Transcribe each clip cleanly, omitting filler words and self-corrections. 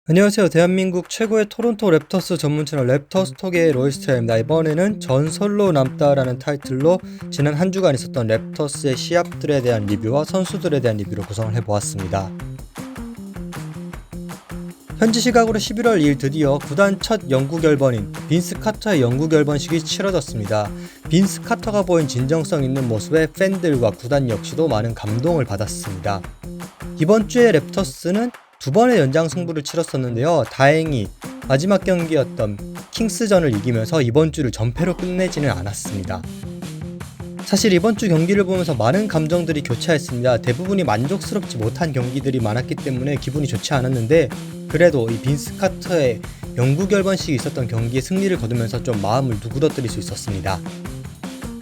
안녕하세요. 대한민국 최고의 토론토 랩터스 전문 채널 랩터스톡의 로이스터입니다. 이번에는 전설로 남다라는 타이틀로 지난 한 주간 있었던 랩터스의 시합들에 대한 리뷰와 선수들에 대한 리뷰로 구성을 해보았습니다. 현지 시각으로 11월 2일 드디어 구단 첫 영구 결번인 빈스 카터의 영구 결번식이 치러졌습니다. 빈스 카터가 보인 진정성 있는 모습에 팬들과 구단 역시도 많은 감동을 받았습니다. 이번 주에 랩터스는 두 번의 연장 승부를 치렀었는데요. 다행히 마지막 경기였던 킹스전을 이기면서 이번 주를 전패로 끝내지는 않았습니다. 사실 이번 주 경기를 보면서 많은 감정들이 교차했습니다. 대부분이 만족스럽지 못한 경기들이 많았기 때문에 기분이 좋지 않았는데, 그래도 이 빈스 카터의 영구 결번식이 있었던 경기에 승리를 거두면서 좀 마음을 누그러뜨릴 수 있었습니다.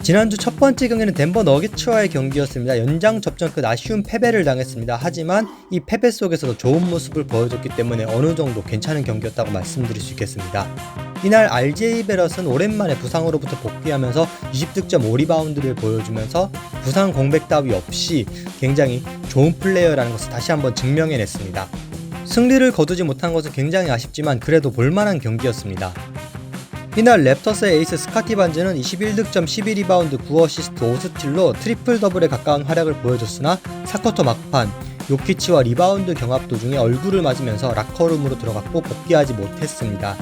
지난주 첫 번째 경기는 덴버 너겟츠와의 경기였습니다. 연장 접전 끝 아쉬운 패배를 당했습니다. 하지만 이 패배 속에서도 좋은 모습을 보여줬기 때문에 어느 정도 괜찮은 경기였다고 말씀드릴 수 있겠습니다. 이날 RJ 베럿은 오랜만에 부상으로부터 복귀하면서 20득점 5리바운드를 보여주면서 부상 공백 따위 없이 굉장히 좋은 플레이어라는 것을 다시 한번 증명해냈습니다. 승리를 거두지 못한 것은 굉장히 아쉽지만 그래도 볼만한 경기였습니다. 이날 랩터스의 에이스 스카티 반즈는 21득점 12리바운드 9어시스트 5스틸로 트리플 더블에 가까운 활약을 보여줬으나 4쿼터 막판 요키치와 리바운드 경합 도중에 얼굴을 맞으면서 라커룸으로 들어갔고 복귀하지 못했습니다.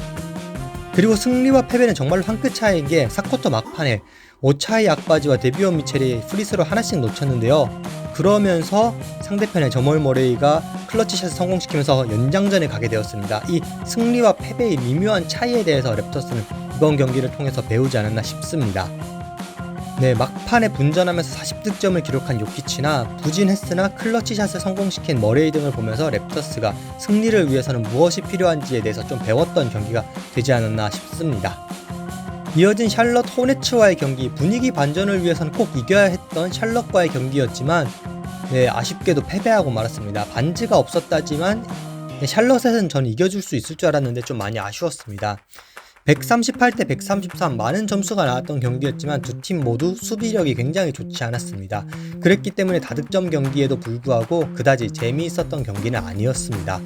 그리고 승리와 패배는 정말로 한 끗 차이인 게 4쿼터 막판에 오차이 악바지와 데비온 미첼이 프리스로 하나씩 놓쳤는데요. 그러면서 상대편의 저멀 머레이가 클러치샷을 성공시키면서 연장전에 가게 되었습니다. 이 승리와 패배의 미묘한 차이에 대해서 랩터스는 이번 경기를 통해서 배우지 않았나 싶습니다. 네, 막판에 분전하면서 40득점을 기록한 요키치나 부진 했으나 클러치샷을 성공시킨 머레이 등을 보면서 랩터스가 승리를 위해서는 무엇이 필요한지에 대해서 좀 배웠던 경기가 되지 않았나 싶습니다. 이어진 샬럿 호네츠와의 경기, 분위기 반전을 위해서는 꼭 이겨야 했던 샬럿과의 경기였지만 아쉽게도 패배하고 말았습니다. 반지가 없었다지만 샬럿에서는 전 이겨줄 수 있을 줄 알았는데 좀 많이 아쉬웠습니다. 138대 133 많은 점수가 나왔던 경기였지만 두 팀 모두 수비력이 굉장히 좋지 않았습니다. 그랬기 때문에 다득점 경기에도 불구하고 그다지 재미있었던 경기는 아니었습니다.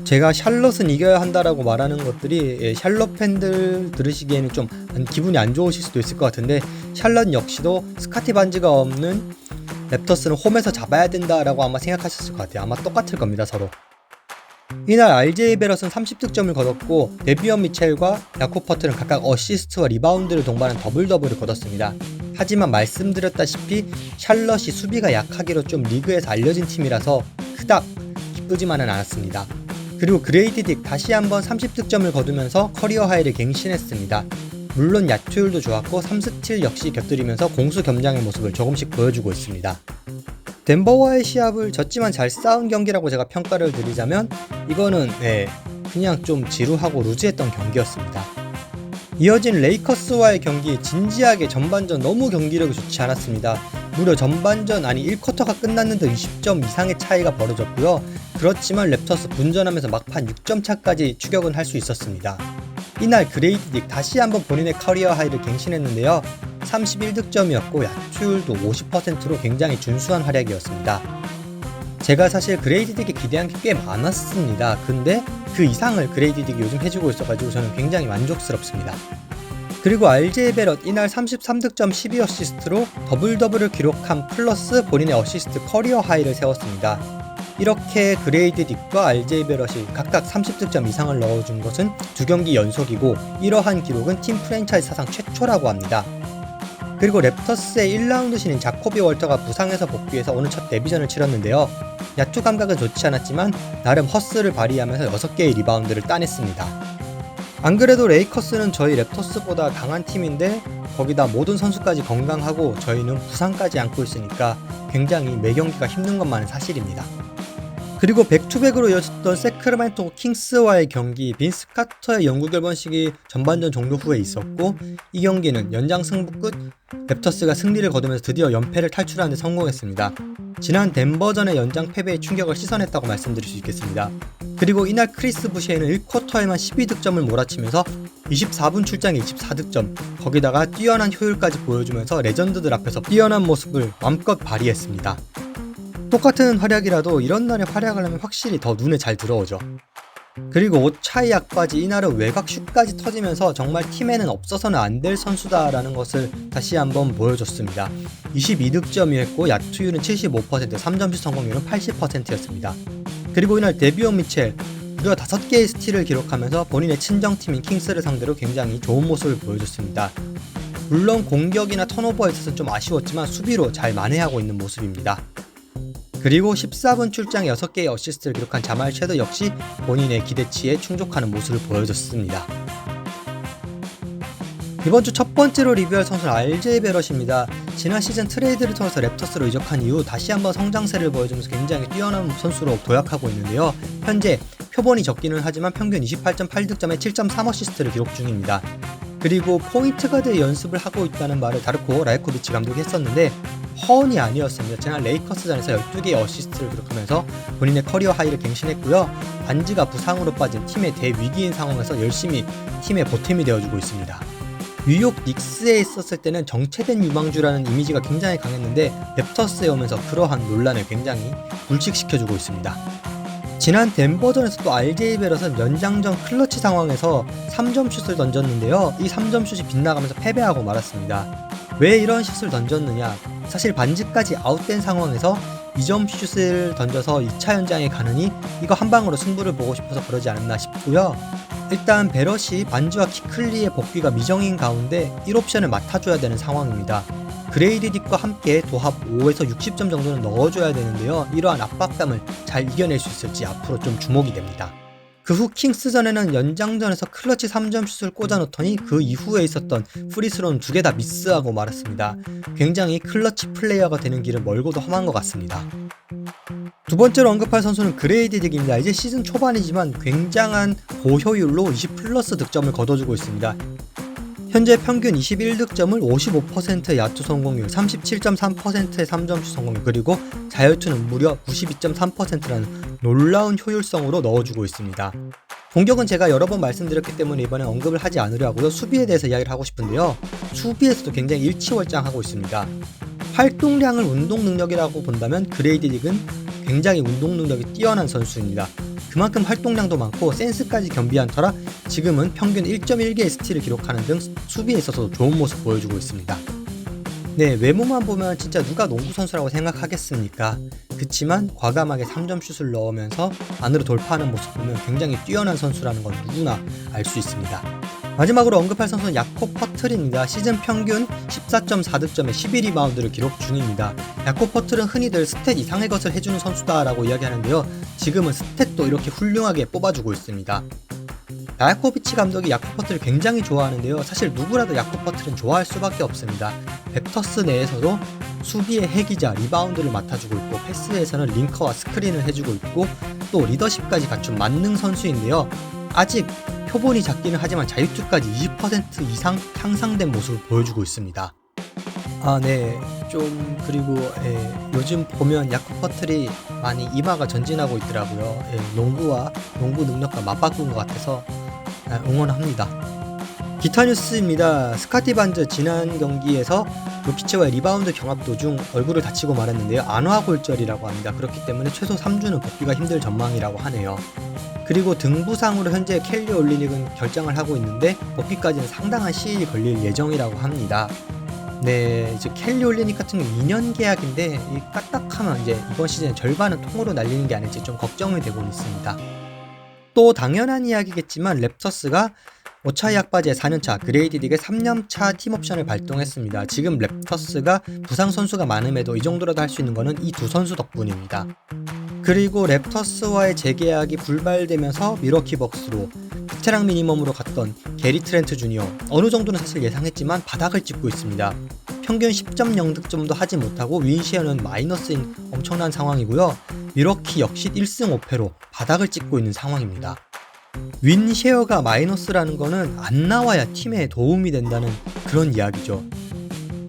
제가 샬럿은 이겨야 한다라고 말하는 것들이 샬럿 팬들 들으시기에는 좀 기분이 안 좋으실 수도 있을 것 같은데, 샬럿 역시도 스카티 반지가 없는 랩터스는 홈에서 잡아야 된다라고 아마 생각하셨을 것 같아요. 아마 똑같을 겁니다, 서로. 이날 RJ 베럿은 30득점을 거뒀고 데비언 미첼과 야콥 퍼틀은 각각 어시스트와 리바운드를 동반한 더블 더블을 거뒀습니다. 하지만 말씀드렸다시피 샬럿이 수비가 약하기로 좀 리그에서 알려진 팀이라서 그닥 기쁘지만은 않았습니다. 그리고 그레이디 딕 다시 한번 30득점을 거두면서 커리어 하이를 갱신했습니다. 물론 야투율도 좋았고 3스틸 역시 곁들이면서 공수 겸장의 모습을 조금씩 보여주고 있습니다. 덴버와의 시합을 졌지만 잘 싸운 경기라고 제가 평가를 드리자면 이거는 그냥 좀 지루하고 루즈했던 경기였습니다. 이어진 레이커스와의 경기, 진지하게 전반전 너무 경기력이 좋지 않았습니다. 무려 전반전 1쿼터가 끝났는데 20점 이상의 차이가 벌어졌고요. 그렇지만 랩터스 분전하면서 막판 6점 차까지 추격은 할 수 있었습니다. 이날 그레이디 딕 다시 한번 본인의 커리어 하이를 갱신했는데요. 31득점이었고 야투율도 50%로 굉장히 준수한 활약이었습니다. 제가 사실 그레이디 딕에 기대한 게 꽤 많았습니다. 근데 그 이상을 그레이디 딕이 요즘 해주고 있어가지고 저는 굉장히 만족스럽습니다. 그리고 RJ 베럿 이날 33득점 12어시스트로 더블 더블을 기록한 플러스 본인의 어시스트 커리어 하이를 세웠습니다. 이렇게 그레이디 딕과 RJ 베럿이 각각 30득점 이상을 넣어준 것은 두 경기 연속이고 이러한 기록은 팀 프랜차이즈 사상 최초라고 합니다. 그리고 랩터스의 1라운드 신인 자코비 월터가 부상에서 복귀해서 오늘 첫 데뷔전을 치렀는데요. 야투 감각은 좋지 않았지만 나름 허스를 발휘하면서 6개의 리바운드를 따냈습니다. 안 그래도 레이커스는 저희 랩터스보다 강한 팀인데 거기다 모든 선수까지 건강하고 저희는 부상까지 안고 있으니까 굉장히 매 경기가 힘든 것만은 사실입니다. 그리고 백투백으로 이어졌던 세크라멘토 킹스와의 경기, 빈스 카터의 영구 결번식이 전반전 종료 후에 있었고 이 경기는 연장 승부 끝 랩터스가 승리를 거두면서 드디어 연패를 탈출하는 데 성공했습니다. 지난 덴버전의 연장 패배의 충격을 씻어냈다고 말씀드릴 수 있겠습니다. 그리고 이날 크리스 부시에는 1쿼터에만 12득점을 몰아치면서 24분 출장에 24득점, 거기다가 뛰어난 효율까지 보여주면서 레전드들 앞에서 뛰어난 모습을 마음껏 발휘했습니다. 똑같은 활약이라도 이런 날에 활약을 하면 확실히 더 눈에 잘 들어오죠. 그리고 오차이 약바지 이날은 외곽 슛까지 터지면서 정말 팀에는 없어서는 안 될 선수다라는 것을 다시 한번 보여줬습니다. 22득점이었고 야투율은 75%, 3점슛 성공률은 80%였습니다. 그리고 이날 데비온 미첼 무려 5개의 스틸을 기록하면서 본인의 친정팀인 킹스를 상대로 굉장히 좋은 모습을 보여줬습니다. 물론 공격이나 턴오버에 있어서 좀 아쉬웠지만 수비로 잘 만회하고 있는 모습입니다. 그리고 14분 출장에 6개의 어시스트를 기록한 자말 섀도 역시 본인의 기대치에 충족하는 모습을 보여줬습니다. 이번 주 첫 번째로 리뷰할 선수는 RJ 베럿입니다. 지난 시즌 트레이드를 통해서 랩터스로 이적한 이후 다시 한번 성장세를 보여주면서 굉장히 뛰어난 선수로 도약하고 있는데요. 현재 표본이 적기는 하지만 평균 28.8득점에 7.3어시스트를 기록 중입니다. 그리고 포인트 가드의 연습을 하고 있다는 말을 다르코 라이코비치 감독이 했었는데 허언이 아니었습니다. 지난 레이커스전에서 12개의 어시스트를 기록하면서 본인의 커리어 하이를 갱신했고요. 반지가 부상으로 빠진 팀의 대위기인 상황에서 열심히 팀의 보탬이 되어주고 있습니다. 뉴욕 닉스에 있었을 때는 정체된 유망주라는 이미지가 굉장히 강했는데 랩터스에 오면서 그러한 논란을 굉장히 불식시켜주고 있습니다. 지난 덴버전에서도 RJ 베럿은 연장전 클러치 상황에서 3점 슛을 던졌는데요. 이 3점 슛이 빗나가면서 패배하고 말았습니다. 왜 이런 슛을 던졌느냐? 사실 반지까지 아웃된 상황에서 2점 슛을 던져서 2차 연장에 가느니 이거 한 방으로 승부를 보고 싶어서 그러지 않았나 싶고요. 일단 베럿이 반지와 키클리의 복귀가 미정인 가운데 1옵션을 맡아줘야 되는 상황입니다. 그레이디 딕과 함께 도합 5에서 60점 정도는 넣어줘야 되는데요. 이러한 압박감을 잘 이겨낼 수 있을지 앞으로 좀 주목이 됩니다. 그 후 킹스전에는 연장전에서 클러치 3점 슛을 꽂아놓더니 그 이후에 있었던 프리스로는 2개 다 미스하고 말았습니다. 굉장히 클러치 플레이어가 되는 길은 멀고도 험한 것 같습니다. 두 번째로 언급할 선수는 그레이디 딕입니다. 이제 시즌 초반이지만 굉장한 고효율로 20플러스 득점을 거둬주고 있습니다. 현재 평균 21득점을 55%의 야투 성공률, 37.3%의 3점슛 성공률, 그리고 자유투는 무려 92.3%라는 놀라운 효율성으로 넣어주고 있습니다. 공격은 제가 여러 번 말씀드렸기 때문에 이번에 언급을 하지 않으려 하고요. 수비에 대해서 이야기를 하고 싶은데요. 수비에서도 굉장히 일치월장하고 있습니다. 활동량을 운동 능력이라고 본다면 그레이디 딕은 굉장히 운동 능력이 뛰어난 선수입니다. 그만큼 활동량도 많고 센스까지 겸비한 터라 지금은 평균 1.1개의 스틸을 기록하는 등 수비에 있어서도 좋은 모습 보여주고 있습니다. 네, 외모만 보면 진짜 누가 농구 선수라고 생각하겠습니까? 그치만 과감하게 3점 슛을 넣으면서 안으로 돌파하는 모습 보면 굉장히 뛰어난 선수라는 건 누구나 알 수 있습니다. 마지막으로 언급할 선수는 야콥 퍼틀입니다. 시즌 평균 14.4득점에 12리바운드를 기록 중입니다. 야콥 퍼틀은 흔히들 스탯 이상의 것을 해주는 선수다라고 이야기하는데요. 지금은 스탯도 이렇게 훌륭하게 뽑아주고 있습니다. 라이코비치 감독이 야콥 퍼틀을 굉장히 좋아하는데요. 사실 누구라도 야콥 퍼틀은 좋아할 수밖에 없습니다. 랩터스 내에서도 수비의 핵이자 리바운드를 맡아주고 있고 패스에서는 링커와 스크린을 해주고 있고 또 리더십까지 갖춘 만능 선수인데요. 아직 표본이 작기는 하지만 자유투까지 20% 이상 향상된 모습을 보여주고 있습니다. 그리고 요즘 보면 야콥 퍼틀이 많이 이마가 전진하고 있더라고요. 농구 능력과 맞바꾼 것 같아서 응원합니다. 기타 뉴스입니다. 스카티 반즈 지난 경기에서 요키치와의 리바운드 경합 도중 얼굴을 다치고 말았는데요. 안화골절이라고 합니다. 그렇기 때문에 최소 3주는 복귀가 힘들 전망이라고 하네요. 그리고 등 부상으로 현재 켈리 올리닉은 결장을 하고 있는데 복귀까지는 상당한 시일이 걸릴 예정이라고 합니다. 네, 이제 켈리 올리닉 같은 경우 2년 계약인데 이 까딱하면 이제 이번 시즌 절반은 통으로 날리는 게 아닐지 좀 걱정이 되고 있습니다. 또 당연한 이야기겠지만 랩터스가 오차이 약바지의 4년차 그레이디 딕의 3년차 팀옵션을 발동했습니다. 지금 랩터스가 부상 선수가 많음에도 이 정도라도 할 수 있는 거는 이 두 선수 덕분입니다. 그리고 랩터스와의 재계약이 불발되면서 미러키 벅스로 베테랑 미니멈으로 갔던 게리 트렌트 주니어 어느 정도는 사실 예상했지만 바닥을 찍고 있습니다. 평균 10.0득점도 하지 못하고 윈시어는 마이너스인 엄청난 상황이고요. 미러키 역시 1승 5패로 바닥을 찍고 있는 상황입니다. 윈쉐어가 마이너스라는 거는 안 나와야 팀에 도움이 된다는 그런 이야기죠.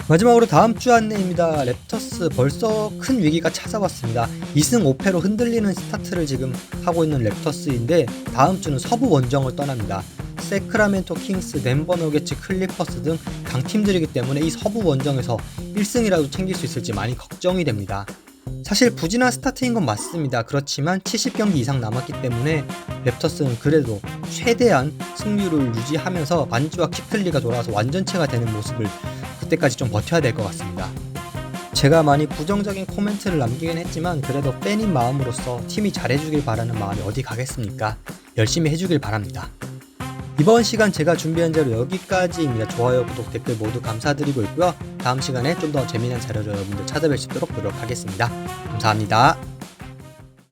마지막으로 다음 주 안내입니다. 랩터스 벌써 큰 위기가 찾아왔습니다. 2승 5패로 흔들리는 스타트를 지금 하고 있는 랩터스인데 다음 주는 서부 원정을 떠납니다. 세크라멘토 킹스, 덴버 너게츠, 클리퍼스 등 강팀들이기 때문에 이 서부 원정에서 1승이라도 챙길 수 있을지 많이 걱정이 됩니다. 사실 부진한 스타트인 건 맞습니다. 그렇지만 70경기 이상 남았기 때문에 랩터스는 그래도 최대한 승률을 유지하면서 반지와 키플리가 돌아와서 완전체가 되는 모습을 그때까지 좀 버텨야 될 것 같습니다. 제가 많이 부정적인 코멘트를 남기긴 했지만 그래도 팬인 마음으로서 팀이 잘해주길 바라는 마음이 어디 가겠습니까? 열심히 해주길 바랍니다. 이번 시간 제가 준비한 자료 여기까지입니다. 좋아요, 구독, 댓글 모두 감사드리고 있고요. 다음 시간에 좀 더 재미난 자료로 여러분들 찾아뵐 수 있도록 노력하겠습니다. 감사합니다.